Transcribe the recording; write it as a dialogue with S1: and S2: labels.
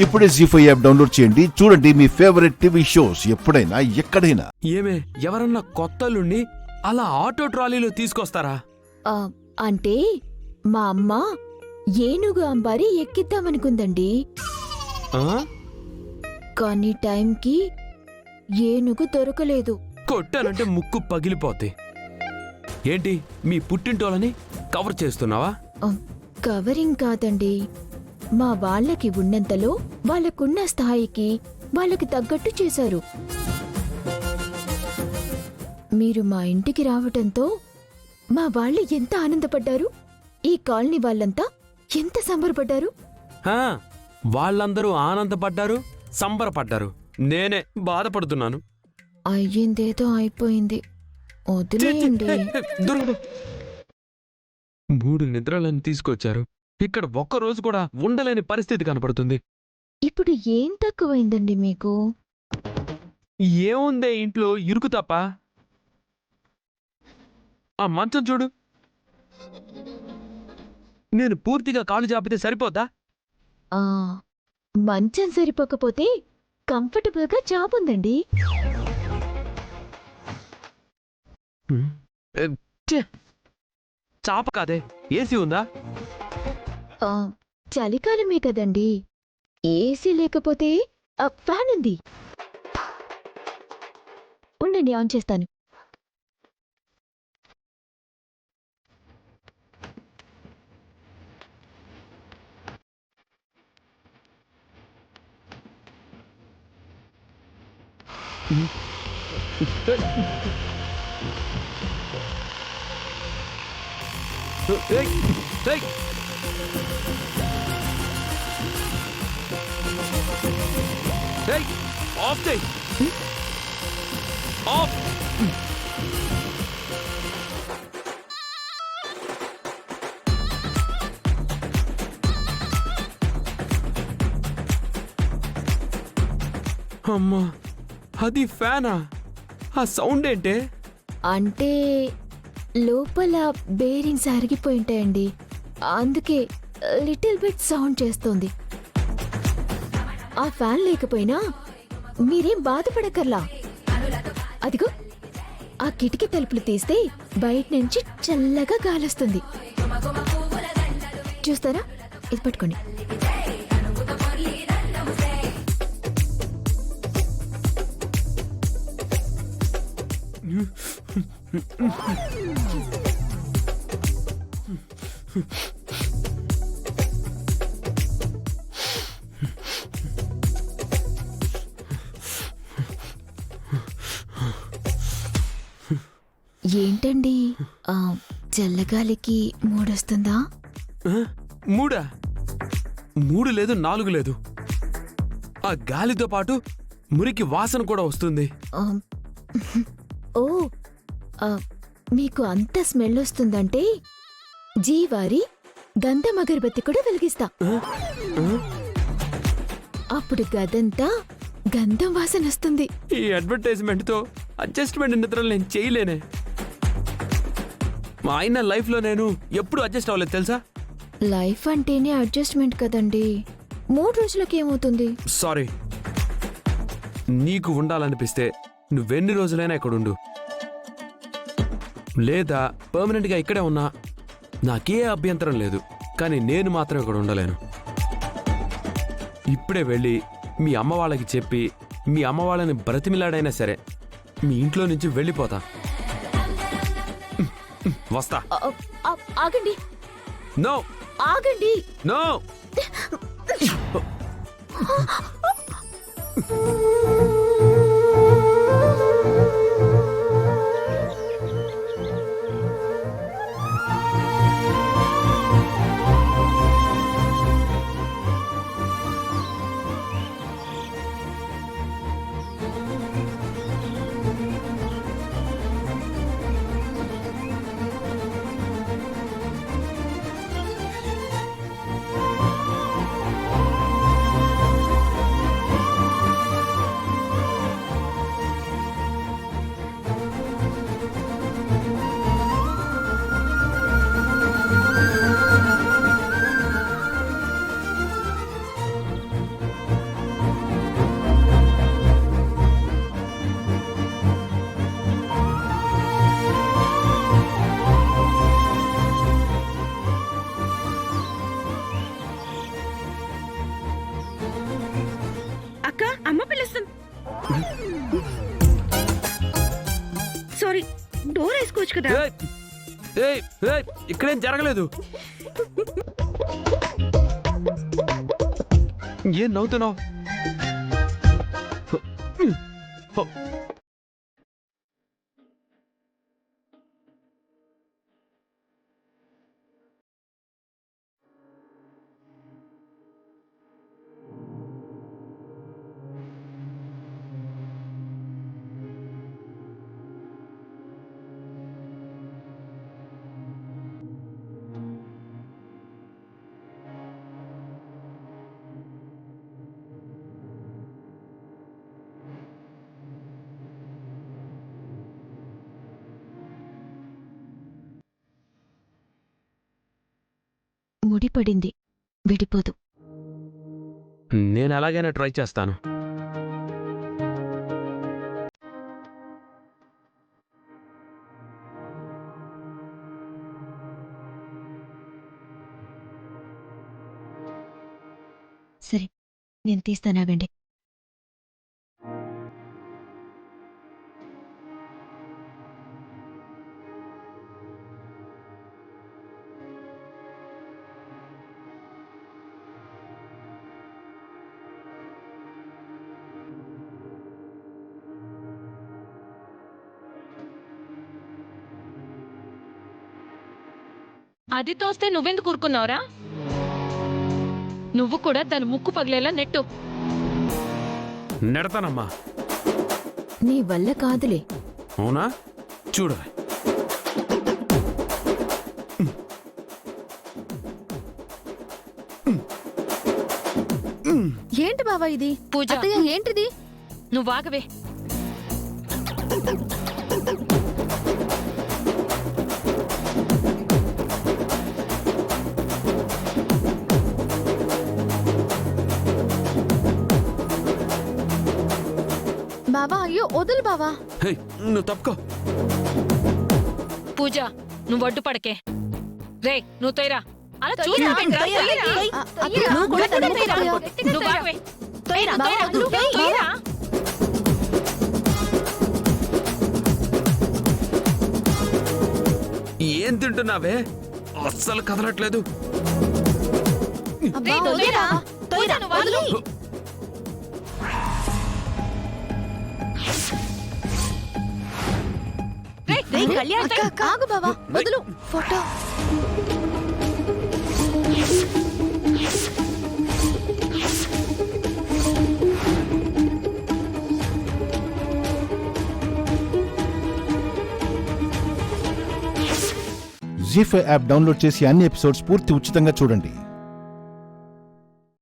S1: ఇప్పుడే జీ5 app download చేయండి. చూడండి మీ ఫేవరెట్ టీవీ షోస్ ఎప్పుడైనా ఎక్కడైనా.
S2: ఏమే ఎవరన్నా కొత్తలుండి అలా ఆటో ట్రాలీలో తీసుకొస్తారా?
S3: అంటే మా అమ్మ ఏనుగు అంబారి ఎక్కిద్దామనుకుందండి. కానీ టైంకి ఏనుగు దొరకలేదు.
S2: కొట్టానంటే ముక్కు పగిలిపోద్ది. ఏంటి మీ పుట్టింటోళ్ళని కవర్ చేస్తున్నావా?
S3: కవరింగ్ కాదండి, మా వాళ్ళకి ఉన్నంతలో వాళ్ళకున్న స్థాయికి వాళ్ళకి తగ్గట్టు చేశారు. మీరు మా ఇంటికి రావటంతో మా వాళ్ళు ఎంత ఆనందపడ్డారు, ఈ కాలనీ వాళ్ళంతా ఎంత సంబరపడ్డారు.
S2: వాళ్ళందరూ ఆనందపడ్డారు, సంబరపడ్డారు. నేనే బాధపడుతున్నాను.
S3: అయ్యిందేదో అయిపోయింది, వదిలేయండి.
S2: 3 నిద్రలను తీసుకొచ్చారు. ఇక్కడ ఒక్కరోజు కూడా ఉండలేని పరిస్థితి కనపడుతుంది.
S3: ఇప్పుడు ఏం తక్కువైందండి మీకు?
S2: ఏముందే ఇంట్లో ఇరుకు తప్ప. ఆ మంచం చూడు, నేను పూర్తిగా కాలు జాపితే సరిపోతా?
S3: మంచం సరిపోకపోతే కంఫర్టబుల్గా జాబ్ ఉందండి.
S2: చాప కాదే, ఏసీ ఉందా?
S3: చలికాలమే కదండి, ఏసీ లేకపోతే ఫ్యాన్ ఉంది. ఉండండి, ఆన్ చేస్తాను.
S2: ఆఫ్ చేయి, ఆఫ్. అమ్మా, అది ఫ్యానా? ఆ సౌండ్ ఏంటే?
S3: అంటే లోపల బేరింగ్స్ అరిగిపోయింటాయండి, అందుకే లిటిల్ బిట్ సౌండ్ చేస్తోంది. ఆ ఫ్యాన్ లేకపోయినా మీరేం బాధపడకర్లా. అదిగో ఆ కిటికీ తలుపులు తీస్తే బయట నుంచి చల్లగా గాలొస్తుంది. చూస్తారా? ఇది పట్టుకోండి. ఏంటండి, చల్లగాలికి మూడొస్తుందా?
S2: 3 లేదు, 4 లేదు. ఆ గాలితో పాటు మురికి వాసన కూడా వస్తుంది.
S3: ఓ, మీకు అంత స్మెల్ వస్తుందంటే జీవారి గంధం అగరబత్తి కూడా వెలిగిస్తా. అప్పుడు గదంతా గంధం వాసన వస్తుంది.
S2: ఈ అడ్వర్టైజ్మెంట్ తో అడ్జస్ట్మెంట్ నిద్రలు నేను చేయలేనే. మా ఆయన లైఫ్ లో నేను ఎప్పుడు అడ్జస్ట్ అవ్వలేదు తెలుసా?
S3: లైఫ్ అంటేనే అడ్జస్ట్మెంట్ కదండి, 3 రోజులకి ఏమవుతుంది?
S2: సారీ, నీకు ఉండాలనిపిస్తే నువ్వెన్ని రోజులైనా ఇక్కడ ఉండు, లేదా పర్మనెంట్ గా ఇక్కడే ఉన్నా నాకే అభ్యంతరం లేదు. కానీ నేను మాత్రం ఇక్కడ ఉండలేను. ఇప్పుడే వెళ్ళి మీ అమ్మ వాళ్ళకి చెప్పి మీ అమ్మ వాళ్ళని బ్రతిమిలాడైనా సరే మీ ఇంట్లో నుంచి వెళ్ళిపోతా. వస్తా.
S3: ఆగండి,
S2: నో
S3: ఆగండి.
S2: నో.
S4: చూడొచ్చు కదా.
S2: ఏయ్, ఏయ్, ఏయ్, ఇక్కడేం జరగలేదు. ఏం నవ్వుతున్నావు?
S3: ముడిపడింది, విడిపోదు.
S2: నేను ఎలాగైనా ట్రై చేస్తాను.
S3: సరే, నేను తీస్తానాగండి.
S4: అది తోస్తే నువ్వెందుకు ఊరుకున్నావురా? నువ్వు కూడా దాని ముక్కు పగిలేలా నెట్టు.
S2: నెడతానమ్మా.
S3: నీ వల్ల కాదులే.
S2: అవునా? చూడ.
S3: ఏంటి బావా ఇది?
S4: పూజ,
S3: ఏంటిది?
S4: నువ్వు ఆగవే.
S3: బావా, అయ్యో వదులు బావా.
S2: హే, నువ్వు తప్పుకో.
S4: పూజ, నువ్వు అడ్డు పడకే. రే, నువ్వు తొయ్యరా. అలా
S3: తొయ్యరా,
S4: చూస్తావేంట్రా?
S3: తొయ్యరా.
S4: తొయ్యరా.
S3: అత్తయ్య, నువ్వు కూడా
S4: గట్టిగా
S3: తన
S4: తొయ్యరా.
S3: ముక్కు
S4: గట్టిగా
S3: నువ్వు
S4: తొయ్యరా.
S3: ఆగవే.
S4: తొయ్యరా,
S3: బావా,
S4: తొయ్యరా.
S3: వదులు.
S4: నువ్వు తొయ్యరా.
S2: ఏం తింటున్నావే? అస్సలు కదలట్లేదు.
S4: రే, తొయ్యరా. పూజ, నువ్వు ఆగు. రే, కళ్యాణ్,
S3: ఆగు బావా, వదులు. ఫోటో.
S1: జీ5 యాప్ డౌన్లోడ్ చేసి అన్ని ఎపిసోడ్స్ పూర్తి ఉచితంగా చూడండి.